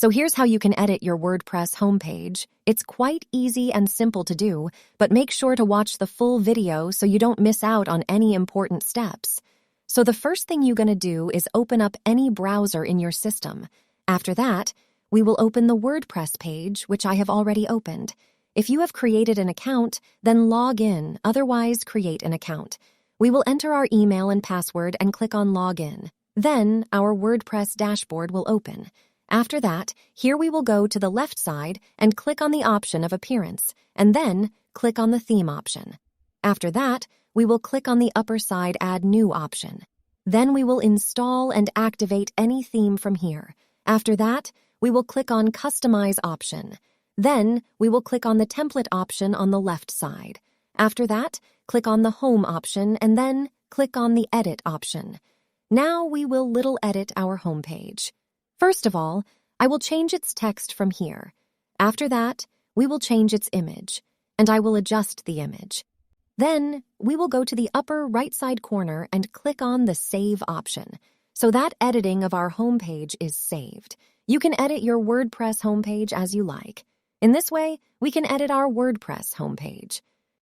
So here's how you can edit your WordPress homepage. It's quite easy and simple to do, but make sure to watch the full video so you don't miss out on any important steps. So the first thing you're going to do is open up any browser in your system. After that, we will open the WordPress page, which I have already opened. If you have created an account, then log in, otherwise create an account. We will enter our email and password and click on Login. Then our WordPress dashboard will open. After that, here we will go to the left side and click on the option of Appearance, and then click on the Theme option. After that, we will click on the upper side Add New option. Then we will install and activate any theme from here. After that, we will click on Customize option. Then we will click on the Template option on the left side. After that, click on the Home option and then click on the Edit option. Now we will little edit our homepage. First of all, I will change its text from here. After that, we will change its image, and I will adjust the image. Then we will go to the upper right side corner and click on the Save option, so that editing of our homepage is saved. You can edit your WordPress homepage as you like. In this way, we can edit our WordPress homepage.